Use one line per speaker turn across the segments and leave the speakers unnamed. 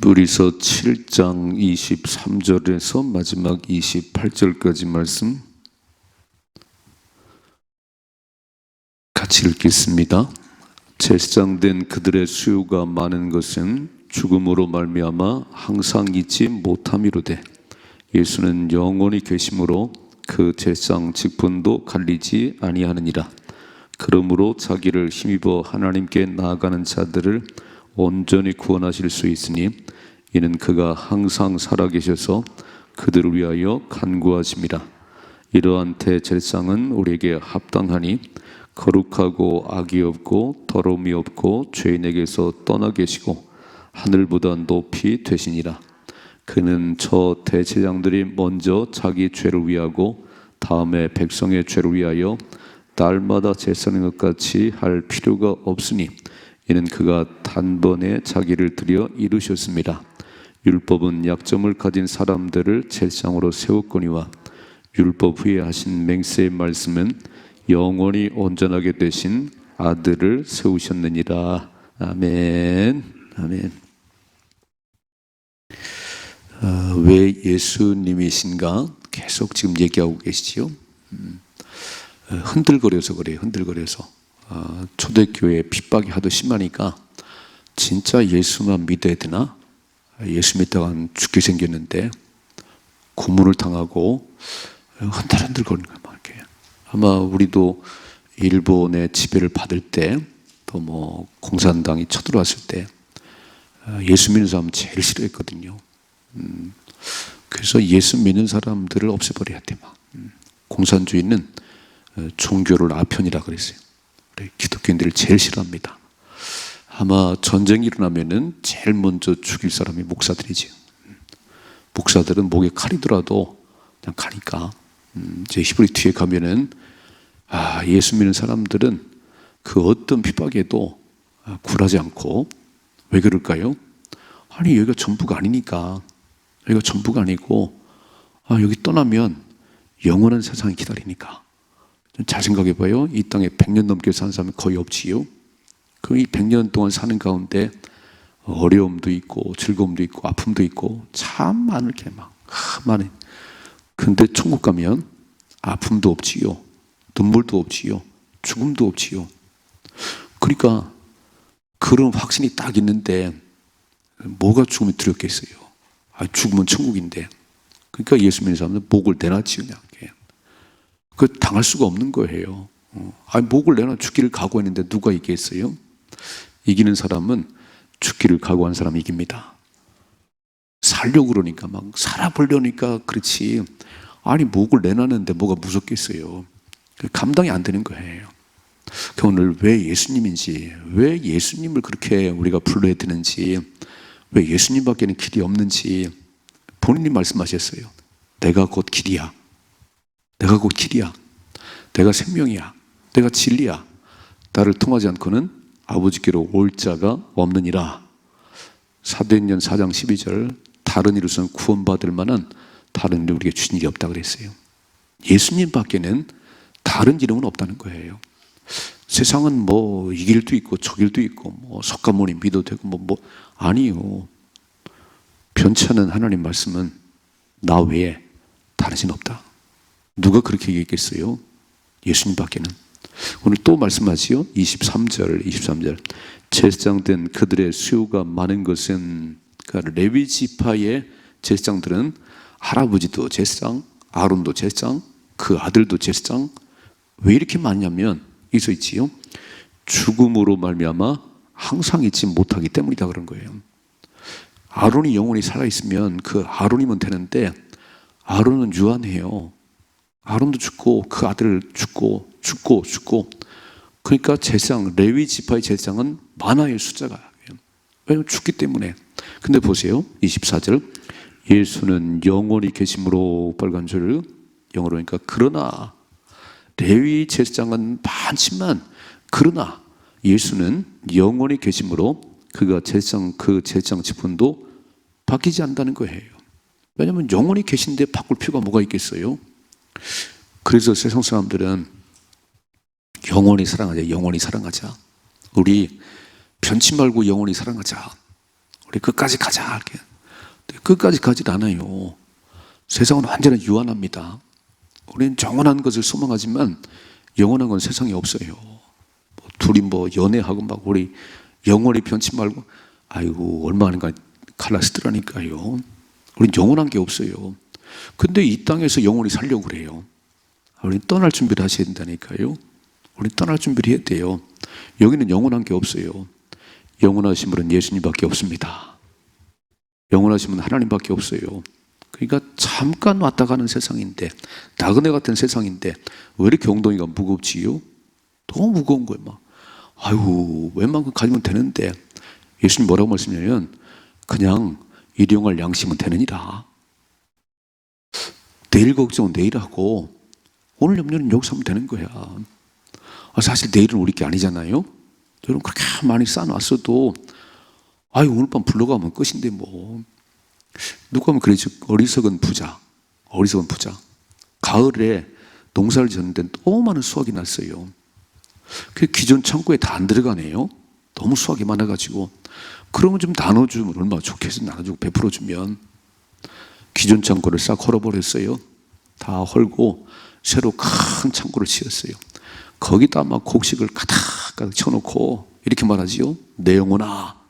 히브리서 7장 23절에서 마지막 28절까지 말씀 같이 읽겠습니다. 제사장된 그들의 수요가 많은 것은 죽음으로 말미암아 항상 잊지 못함이로되 예수는 영원히 계심으로 그 제사장 직분도 갈리지 아니하느니라. 그러므로 자기를 힘입어 하나님께 나아가는 자들을 온전히 구원하실 수 있으니 이는 그가 항상 살아계셔서 그들을 위하여 간구하심이라. 이러한 대제사장은 우리에게 합당하니 거룩하고 악이 없고 더러움이 없고 죄인에게서 떠나 계시고 하늘보다 높이 되시니라. 그는 저 대제사장들이 먼저 자기 죄를 위하고 다음에 백성의 죄를 위하여 날마다 제사하는 것 같이 할 필요가 없으니 이는 그가 단번에 자기를 드려 이루셨습니다. 율법은 약점을 가진 사람들을 제사장으로 세웠거니와 율법 후에 하신 맹세의 말씀은 영원히 온전하게 되신 아들을 세우셨느니라. 아멘. 아멘. 왜 예수님이신가 계속 지금 얘기하고 계시지요. 흔들거려서 그래요. 흔들거려서. 초대교회 핍박이 하도 심하니까 진짜 예수만 믿어야 되나? 예수 믿다가 죽게 생겼는데 고문을 당하고 흔들흔들거리는 거예요. 막 이렇게. 아마 우리도 일본의 지배를 받을 때 또 뭐 공산당이 쳐들어왔을 때 예수 믿는 사람 제일 싫어했거든요. 그래서 예수 믿는 사람들을 없애버려야 돼. 막. 공산주의는 종교를 아편이라 그랬어요. 기독교인들을 제일 싫어합니다. 아마 전쟁이 일어나면은 제일 먼저 죽일 사람이 목사들이지. 목사들은 목에 칼이더라도 그냥 가니까. 이제 히브리 뒤에 가면은 예수 믿는 사람들은 그 어떤 핍박에도 굴하지 않고. 왜 그럴까요? 아니 여기가 전부가 아니니까. 여기가 전부가 아니고 여기 떠나면 영원한 세상이 기다리니까. 잘 생각해봐요. 이 땅에 100년 넘게 산 사람이 거의 없지요. 그 이 100년 동안 사는 가운데 어려움도 있고 즐거움도 있고 아픔도 있고 참 많을게 막 많은. 근데 천국 가면 아픔도 없지요. 눈물도 없지요. 죽음도 없지요. 그러니까 그런 확신이 딱 있는데 뭐가 죽음이 두렵겠어요. 죽으면 천국인데. 그러니까 예수 믿는 사람은 목을 내놨지요. 그냥. 그 당할 수가 없는 거예요. 목을 내놔 죽기를 각오했는데 누가 이기겠어요? 이기는 사람은 죽기를 각오한 사람이 이깁니다. 살려고 그러니까 막 살아보려니까 그렇지. 아니 목을 내놨는데 뭐가 무섭겠어요. 감당이 안 되는 거예요. 오늘 왜 예수님인지, 왜 예수님을 그렇게 우리가 불러야 되는지, 왜 예수님밖에는 길이 없는지 본인이 말씀하셨어요. 내가 곧 길이야. 내가 곧 길이야. 내가 생명이야. 내가 진리야. 나를 통하지 않고는 아버지께로 올 자가 없느니라. 사도행전 4장 12절 다른 이로서는 구원받을 만한 다른 일을 우리에게 주신 일이 없다 그랬어요. 예수님 밖에는 다른 이름은 없다는 거예요. 세상은 뭐 이 길도 있고 저 길도 있고 뭐 석가모니 믿어도 되고 뭐 아니요. 변치 않은 하나님 말씀은 나 외에 다른 신 없다. 누가 그렇게 얘기했겠어요? 예수님 밖에는. 오늘 또 말씀하지요. 23절 제사장된 그들의 수요가 많은 것은, 그러니까 레위 지파의 제사장들은 할아버지도 제사장, 아론도 제사장, 그 아들도 제사장. 왜 이렇게 많냐면 써 있지요. 죽음으로 말미암아 항상 잊지 못하기 때문이다 그런 거예요. 아론이 영원히 살아있으면 그 아론이면 되는데 아론은 유한해요. 아론도 죽고 그 아들 죽고. 그러니까 제사장, 레위 지파의 제사장은 많아요. 숫자가. 왜냐하면 죽기 때문에. 근데 보세요. 24절 예수는 영원히 계심으로, 빨간 줄 영어로 하니까 그러나, 레위 제사장은 많지만 그러나 예수는 영원히 계심으로 그가 제사장, 그 제사장 직분도 바뀌지 않는다는 거예요. 왜냐하면 영원히 계신데 바꿀 필요가 뭐가 있겠어요? 그래서 세상 사람들은 영원히 사랑하자. 영원히 사랑하자. 우리 변치 말고 영원히 사랑하자. 우리 끝까지 가자. 이렇게. 끝까지 가지 않아요. 세상은 완전히 유한합니다. 우리는 영원한 것을 소망하지만 영원한 건 세상에 없어요. 둘이 연애하고 막 우리 영원히 변치 말고 아이고 얼마나 갈라스더라니까요. 우린 영원한 게 없어요. 근데 이 땅에서 영원히 살려고 그래요. 우린 떠날 준비를 하셔야 된다니까요. 우린 떠날 준비를 해야 돼요. 여기는 영원한 게 없어요. 영원하신 분은 예수님밖에 없습니다. 영원하신 분은 하나님밖에 없어요. 그러니까 잠깐 왔다 가는 세상인데, 나그네 같은 세상인데 왜 이렇게 엉덩이가 무겁지요? 너무 무거운 거예요. 막 아이고 웬만큼 가지면 되는데, 예수님 뭐라고 말씀하냐면 그냥 일용할 양심은 되느니라. 내일 걱정은 내일 하고 오늘 염려는 여기서 하면 되는 거야. 사실 내일은 우리 게 아니잖아요. 여러분 그렇게 많이 쌓아놨어도 아유 오늘 밤 불러가면 끝인데 뭐. 누가 하면 그러죠. 어리석은 부자. 가을에 농사를 지었는데 너무 많은 수확이 났어요. 그 기존 창고에 다 안 들어가네요. 너무 수확이 많아가지고. 그러면 좀 나눠주면 얼마나 좋겠어. 나눠주고 베풀어주면. 기존 창고를 싹 헐어버렸어요. 다 헐고 새로 큰 창고를 지었어요. 거기다 막 곡식을 가득가득 쳐놓고 이렇게 말하지요. 내 영혼아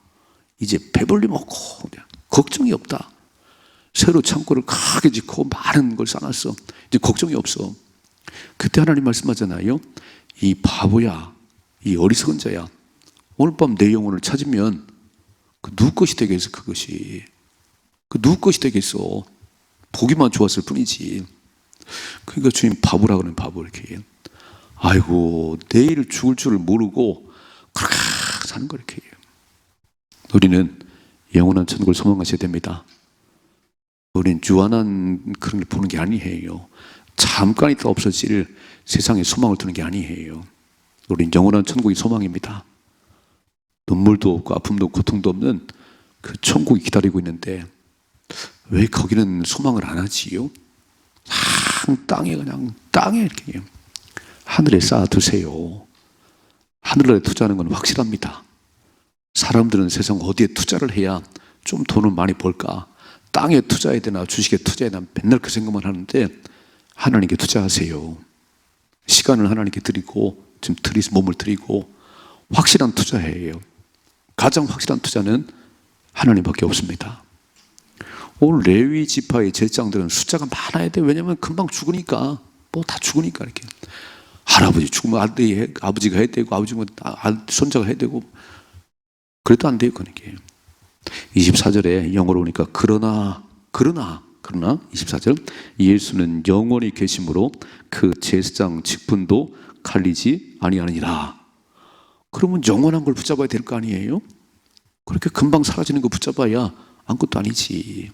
이제 배불리 먹고 걱정이 없다. 새로 창고를 크게 짓고 많은 걸 쌓았어. 이제 걱정이 없어. 그때 하나님 말씀하잖아요. 이 바보야, 이 어리석은 자야, 오늘 밤 내 영혼을 찾으면 그 누구 것이 되겠어. 그것이 그 누구 것이 되겠어. 보기만 좋았을 뿐이지. 그러니까 주님 바보라 그러는 바보. 이렇게 아이고 내일 죽을 줄을 모르고 그렇게 사는 거. 이렇게 우리는 영원한 천국을 소망하셔야 됩니다. 우리는 유한한 그런 걸 보는 게 아니에요. 잠깐 있다 없어질 세상에 소망을 두는 게 아니에요. 우리는 영원한 천국이 소망입니다. 눈물도 없고 아픔도 없고 고통도 없는 그 천국이 기다리고 있는데 왜 거기는 소망을 안 하지요? 땅에 그냥 땅에 이렇게 하늘에 쌓아두세요. 하늘에 투자하는 건 확실합니다. 사람들은 세상 어디에 투자를 해야 좀 돈을 많이 벌까? 땅에 투자해야 되나 주식에 투자해야 되나 맨날 그 생각만 하는데 하나님께 투자하세요. 시간을 하나님께 드리고 지금 몸을 드리고 확실한 투자해요. 가장 확실한 투자는 하나님밖에 없습니다. 오늘 레위 지파의 제사장들은 숫자가 많아야 돼. 왜냐하면 금방 죽으니까 다 죽으니까 이렇게 할아버지 죽으면 아버지가 해야 되고 아버지 죽으면 손자가 해야 되고 그래도 안 돼요. 그러니까 24절에 영어로 보니까 그러나 24절 예수는 영원히 계심으로 그 제사장 직분도 갈리지 아니하느니라. 그러면 영원한 걸 붙잡아야 될 거 아니에요? 그렇게 금방 사라지는 거 붙잡아야 아무것도 아니지.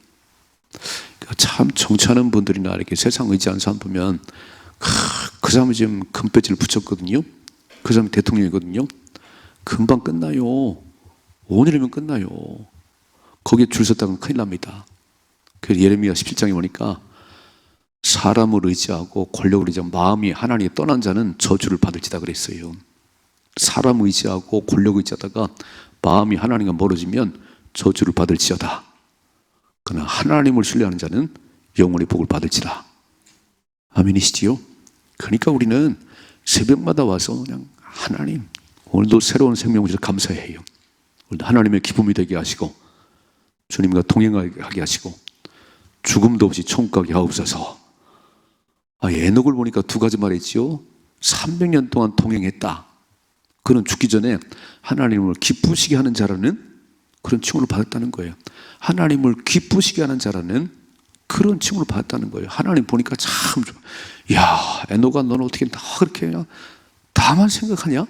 그러니까 참 정치하는 분들이나 이렇게 세상 의지하는 사람 보면 그 사람이 지금 금배지를 붙였거든요. 그 사람이 대통령이거든요. 금방 끝나요. 5년이면 끝나요. 거기에 줄 섰다면 큰일 납니다. 그래서 예레미야 17장에 보니까 사람을 의지하고 권력을 의지하고 마음이 하나님께 떠난 자는 저주를 받을지다 그랬어요. 사람 의지하고 권력 의지하다가 마음이 하나님과 멀어지면 저주를 받을지어다. 그러나 하나님을 신뢰하는 자는 영원히 복을 받을지라. 아멘이시지요? 그러니까 우리는 새벽마다 와서 그냥 하나님 오늘도 새로운 생명을 주셔서 감사해요. 오늘도 하나님의 기쁨이 되게 하시고 주님과 동행하게 하시고 죽음도 없이 천국 가게 하옵소서. 에녹을 보니까 두 가지 말했지요. 300년 동안 동행했다. 그는 죽기 전에 하나님을 기쁘시게 하는 자라는 그런 칭호를 받았다는 거예요. 하나님을 기쁘시게 하는 자라는 그런 칭호를 받았다는 거예요. 하나님 보니까 참 좋아. 야, 에녹아 너는 어떻게 다 그렇게 그냥 다만 생각하냐?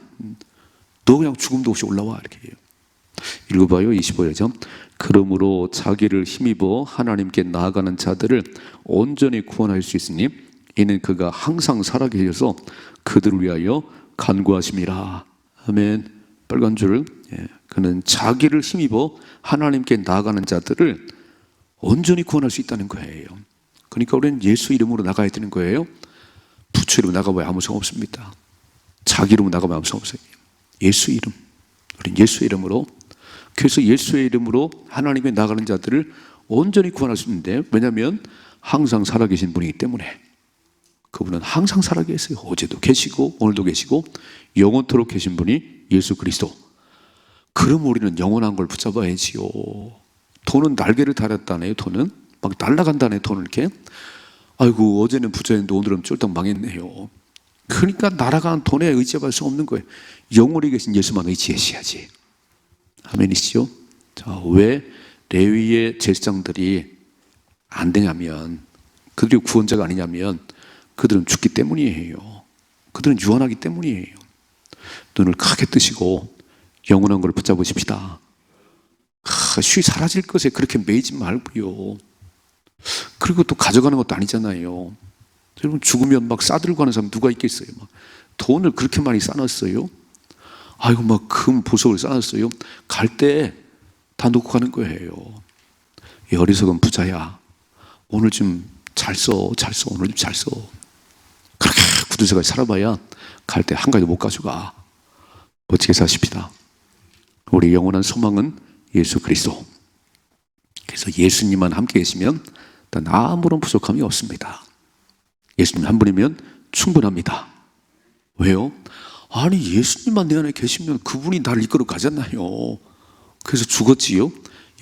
너 그냥 죽음도 없이 올라와. 이렇게 해요. 읽어봐요. 25절. 그러므로 자기를 힘입어 하나님께 나아가는 자들을 온전히 구원할 수 있으니 이는 그가 항상 살아계셔서 그들을 위하여 간구하심이라. 아멘. 빨간 줄. 그는 자기를 힘입어 하나님께 나아가는 자들을 온전히 구원할 수 있다는 거예요. 그러니까 우리는 예수 이름으로 나가야 되는 거예요. 부처 이름으로 나가봐야 아무 소용 없습니다. 자기 이름으로 나가면 아무 소용 없어요. 예수 이름. 우리는 예수 이름으로 그래서 예수의 이름으로 하나님께 나가는 자들을 온전히 구원할 수 있는데, 왜냐하면 항상 살아계신 분이기 때문에. 그분은 항상 살아계세요. 어제도 계시고 오늘도 계시고 영원토록 계신 분이 예수 그리스도. 그럼 우리는 영원한 걸 붙잡아야지요. 돈은 날개를 달았다네요. 돈은 막 날아간다네. 돈을 이렇게. 아이고, 어제는 부자였는데 오늘은 쫄딱 망했네요. 그러니까 날아가는 돈에 의지할 수 없는 거예요. 영원히 계신 예수만 의지하셔야지. 아멘이시죠? 자, 왜 레위의 제사장들이 안 되냐면, 그들이 구원자가 아니냐면 그들은 죽기 때문이에요. 그들은 유한하기 때문이에요. 눈을 크게 뜨시고 영원한 걸 붙잡으십시다. 쉬 사라질 것에 그렇게 매이지 말고요. 그리고 또 가져가는 것도 아니잖아요. 여러분, 죽으면 막 싸들고 가는 사람 누가 있겠어요? 막 돈을 그렇게 많이 싸놨어요. 아이고, 막 금 보석을 싸놨어요. 갈 때 다 놓고 가는 거예요. 이 어리석은 부자야, 오늘 좀 잘 써, 잘 써, 오늘 좀 잘 써. 그렇게 구두쇠까지 살아봐야 갈 때 한 가지도 못 가져가. 멋지게 사십시다. 우리 영원한 소망은 예수 그리스도. 그래서 예수님만 함께 계시면 단 아무런 부족함이 없습니다. 예수님 한 분이면 충분합니다. 왜요? 아니, 예수님만 내 안에 계시면 그분이 나를 이끌어 가잖아요. 그래서 죽었지요.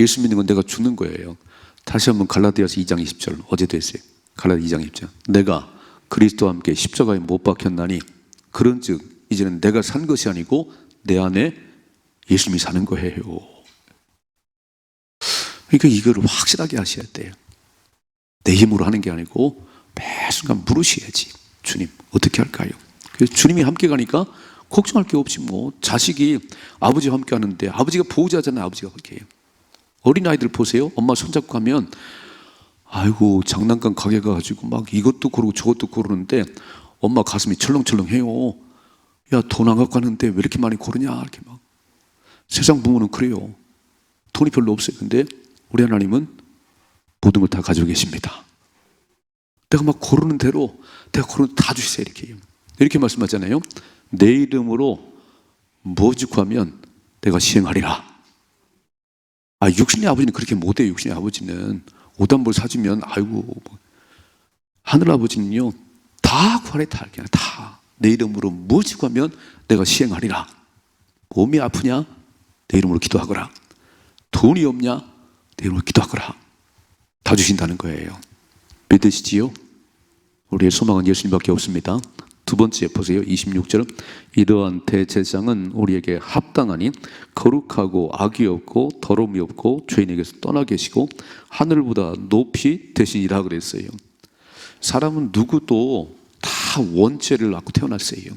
예수 믿는 건 내가 죽는 거예요. 다시 한번 갈라디아서 2장 20절, 어제도 했어요. 갈라디아 2장 20절. 내가 그리스도와 함께 십자가에 못 박혔나니 그런즉 이제는 내가 산 것이 아니고 내 안에 예수님이 사는 거예요. 그러니까 이거를 확실하게 하셔야 돼요. 내 힘으로 하는 게 아니고 매 순간 물으셔야지. 주님, 어떻게 할까요? 그래서 주님이 함께 가니까 걱정할 게 없지 뭐. 자식이 아버지와 함께 하는데 아버지가 보호자잖아요. 아버지가 그렇게. 어린아이들 보세요. 엄마 손잡고 가면 아이고, 장난감 가게 가가지고 막 이것도 고르고 저것도 고르는데 엄마 가슴이 철렁철렁해요. 야, 돈 안 갖고 가는데 왜 이렇게 많이 고르냐, 이렇게 막. 세상 부모는 그래요. 돈이 별로 없어요. 근데 우리 하나님은 모든 걸 다 가지고 계십니다. 내가 막 고르는 대로, 내가 고르는 다 주세요. 이렇게 말씀하잖아요. 내 이름으로 무엇을 구하면 내가 시행하리라. 아, 육신의 아버지는 그렇게 못해요. 육신의 아버지는 옷단벌 사주면 아이고, 하늘 아버지는요 다 구하래. 다 그냥 다 내 이름으로 무엇을 구하면 내가 시행하리라. 몸이 아프냐? 내 이름으로 기도하거라. 돈이 없냐? 내 이름으로 기도하거라. 다 주신다는 거예요. 믿으시지요? 우리의 소망은 예수님밖에 없습니다. 두 번째 보세요. 26절. 이러한 대제사장은 우리에게 합당하니 거룩하고 악이 없고 더러움이 없고 죄인에게서 떠나 계시고 하늘보다 높이 되시니라 그랬어요. 사람은 누구도 다 원죄를 안고 태어났어요.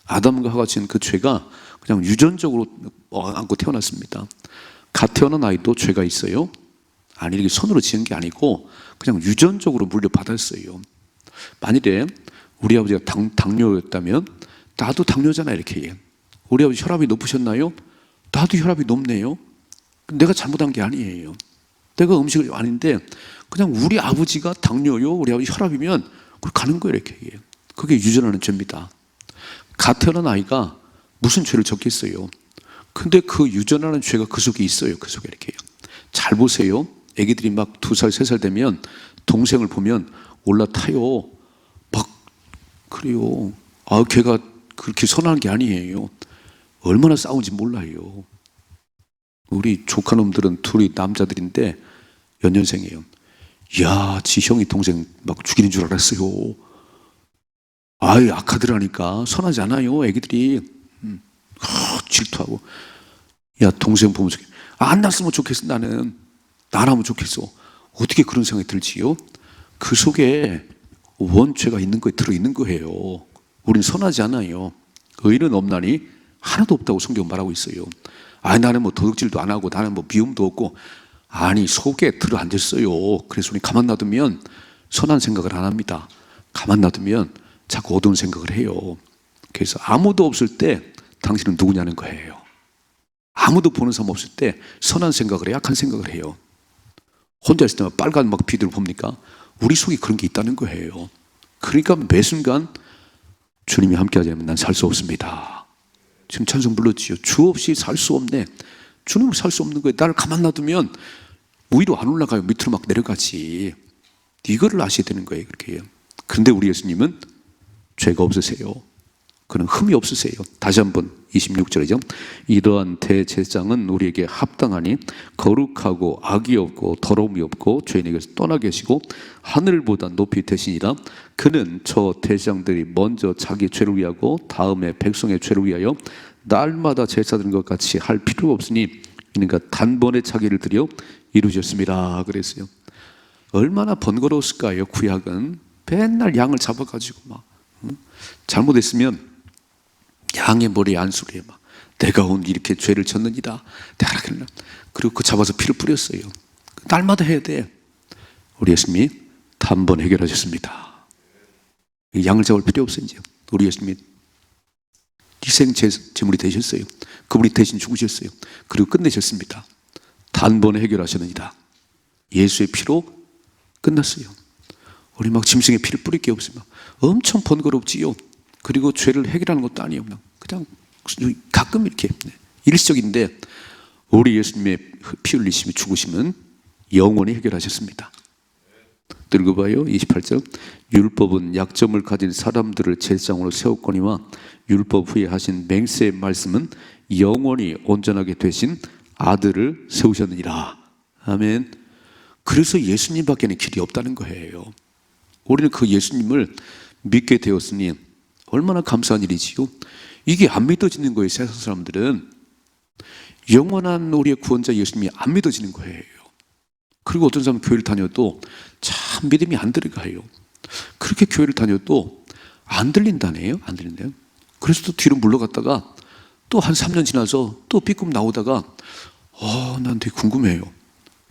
아담과 하와 지은 그 죄가 그냥 유전적으로 안고 태어났습니다. 갓 태어난 아이도 죄가 있어요. 아니, 이게 손으로 지은 게 아니고 그냥 유전적으로 물려받았어요. 만일에 우리 아버지가 당뇨였다면 나도 당뇨잖아, 이렇게. 우리 아버지 혈압이 높으셨나요? 나도 혈압이 높네요. 내가 잘못한 게 아니에요. 내가 음식을 아닌데 그냥 우리 아버지가 당뇨요, 우리 아버지 혈압이면 가는 거예요, 이렇게. 그게 유전하는 죄입니다. 갓 태어난 아이가 무슨 죄를 졌겠어요? 근데 그 유전하는 죄가 그 속에 있어요. 그 속에 이렇게. 잘 보세요. 애기들이 막 2살, 3살 되면 동생을 보면 올라타요. 막 그래요. 아, 걔가 그렇게 선한 게 아니에요. 얼마나 싸운지 몰라요. 우리 조카놈들은 둘이 남자들인데 연년생이에요. 야, 지 형이 동생 막 죽이는 줄 알았어요. 아이, 악하더라니까. 선하지 않아요, 애기들이. 질투하고. 야, 동생 보면서 안 났으면 좋겠어. 나는 나라면 좋겠어. 어떻게 그런 생각이 들지요? 그 속에 원죄가 있는 거에 들어있는 거예요. 우리는 선하지 않아요. 의는 없나니 하나도 없다고 성경 말하고 있어요. 아니, 나는 뭐 도둑질도 안 하고 나는 뭐 미움도 없고. 아니, 속에 들어앉았어요. 그래서 우리 가만 놔두면 선한 생각을 안 합니다. 가만 놔두면 자꾸 어두운 생각을 해요. 그래서 아무도 없을 때 당신은 누구냐는 거예요. 아무도 보는 사람 없을 때 선한 생각을 해요, 악한 생각을 해요. 혼자 있을 때만 빨간 막 비디오를 봅니까? 우리 속에 그런 게 있다는 거예요. 그러니까 매 순간 주님이 함께 하지 않으면 난 살 수 없습니다. 지금 찬송 불렀지요. 주 없이 살 수 없네. 주님은 살 수 없는 거예요. 나를 가만 놔두면 위로 안 올라가요. 밑으로 막 내려가지. 이거를 아셔야 되는 거예요. 그렇게 해요. 그런데 우리 예수님은 죄가 없으세요. 그는 흠이 없으세요. 다시 한번 26절이죠. 이러한 대제사장은 우리에게 합당하니 거룩하고 악이 없고 더러움이 없고 죄인에게서 떠나 계시고 하늘보다 높이 되시니라. 그는 저 대제사장들이 먼저 자기 죄를 위하고 다음에 백성의 죄를 위하여 날마다 제사 드리는 것 같이 할 필요가 없으니 그러니까 단번에 자기를 드려 이루셨습니다. 그랬어요. 얼마나 번거로웠을까요? 구약은 맨날 양을 잡아가지고 막 잘못했으면 양의 머리에 안수리에 막 내가 오늘 이렇게 죄를 졌느니라 내가 그랬나. 그리고 그 잡아서 피를 뿌렸어요. 날마다 해야 돼. 우리 예수님이 단번에 해결하셨습니다. 양을 잡을 필요 없어요. 이제 우리 예수님이 희생 제물이 되셨어요. 그분이 대신 죽으셨어요. 그리고 끝내셨습니다. 단번에 해결하셨느니라. 예수의 피로 끝났어요. 우리 막 짐승의 피를 뿌릴 게 없으면 엄청 번거롭지요. 그리고 죄를 해결하는 것도 아니에요. 그냥 가끔 이렇게 일시적인데 우리 예수님의 피 흘리심이 죽으시면 영원히 해결하셨습니다. 읽어봐요. 28절. 율법은 약점을 가진 사람들을 제사장으로 세웠거니와 율법 후에 하신 맹세의 말씀은 영원히 온전하게 되신 아들을 세우셨느니라. 아멘. 그래서 예수님밖에는 길이 없다는 거예요. 우리는 그 예수님을 믿게 되었으니 얼마나 감사한 일이지요. 이게 안 믿어지는 거예요. 세상 사람들은 영원한 우리의 구원자 예수님이 안 믿어지는 거예요. 그리고 어떤 사람은 교회를 다녀도 참 믿음이 안 들어가요. 그렇게 교회를 다녀도 안 들린다네요. 안 들린대요. 그래서 또 뒤로 물러갔다가 또 한 3년 지나서 또 삐끔 나오다가 난 되게 궁금해요.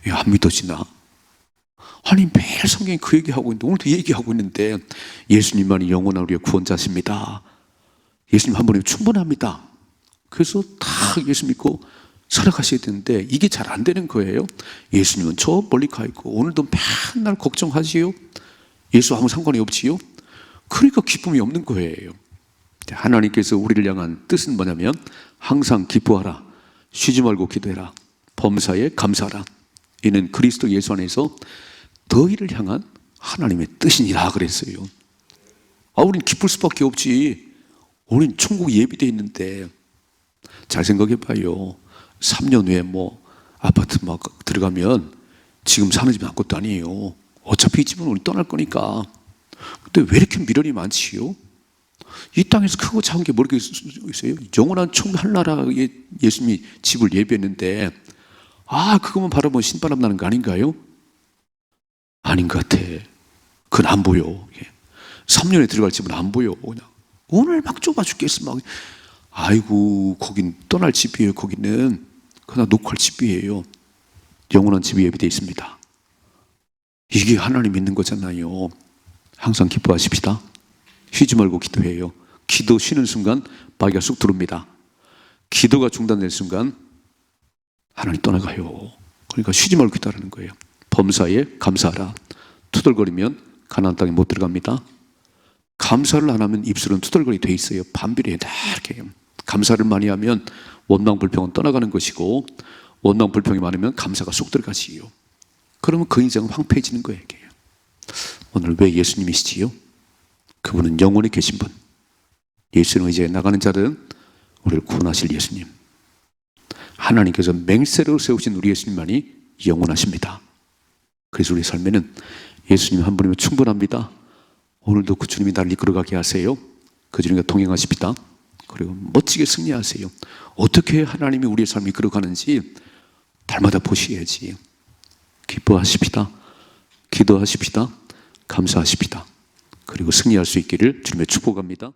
왜 안 믿어지나? 아니 매일 성경이 그 얘기하고 있는데 오늘도 얘기하고 있는데 예수님만이 영원한 우리의 구원자십니다. 예수님 한 분이면 충분합니다. 그래서 다 예수 믿고 살아가셔야 되는데 이게 잘 안 되는 거예요. 예수님은 저 멀리 가 있고 오늘도 맨날 걱정하지요. 예수 아무 상관이 없지요. 그러니까 기쁨이 없는 거예요. 하나님께서 우리를 향한 뜻은 뭐냐면 항상 기뻐하라, 쉬지 말고 기도해라, 범사에 감사하라. 이는 그리스도 예수 안에서 너희를 향한 하나님의 뜻이니라 그랬어요. 우린 기쁠 수밖에 없지. 우린 천국 예비되어 있는데. 잘 생각해 봐요. 3년 후에 아파트 막 들어가면 지금 사는 집은 아무것도 아니에요. 어차피 이 집은 우리 떠날 거니까. 근데 왜 이렇게 미련이 많지요? 이 땅에서 크고 작은 게 뭐 이렇게 있어요? 영원한 천국 하늘나라에 예수님이 집을 예비했는데 그것만 바라보면 신바람 나는 거 아닌가요? 아닌 것 같아. 그건 안 보여. 3년에 들어갈 집은 안 보여. 그냥 오늘 막 좁아 죽겠어. 막 아이고 거긴 떠날 집이에요. 거기는 그냥 녹할 집이에요. 영원한 집이 예비되어 있습니다. 이게 하나님 믿는 거잖아요. 항상 기뻐하십시다. 쉬지 말고 기도해요. 기도 쉬는 순간 마귀가 쑥 들어옵니다. 기도가 중단될 순간 하나님 떠나가요. 그러니까 쉬지 말고 기도하라는 거예요. 범사에 감사하라. 투덜거리면 가나안 땅에 못 들어갑니다. 감사를 안 하면 입술은 투덜거리 돼 있어요. 반비례 이렇게. 감사를 많이 하면 원망불평은 떠나가는 것이고 원망불평이 많으면 감사가 쏙 들어가지요. 그러면 그 인생은 황폐해지는 거예요. 오늘 왜 예수님이시지요? 그분은 영원히 계신 분. 예수님 의지에 나가는 자들은 우리를 구원하실 예수님. 하나님께서 맹세로 세우신 우리 예수님만이 영원하십니다. 그래서 우리 삶에는 예수님 한 분이면 충분합니다. 오늘도 그 주님이 나를 이끌어가게 하세요. 그 주님과 동행하십니다. 그리고 멋지게 승리하세요. 어떻게 하나님이 우리의 삶을 이끌어가는지 날마다 보셔야지. 기뻐하십시다. 기도하십시다. 감사하십시다. 그리고 승리할 수 있기를 주님의 축복합니다.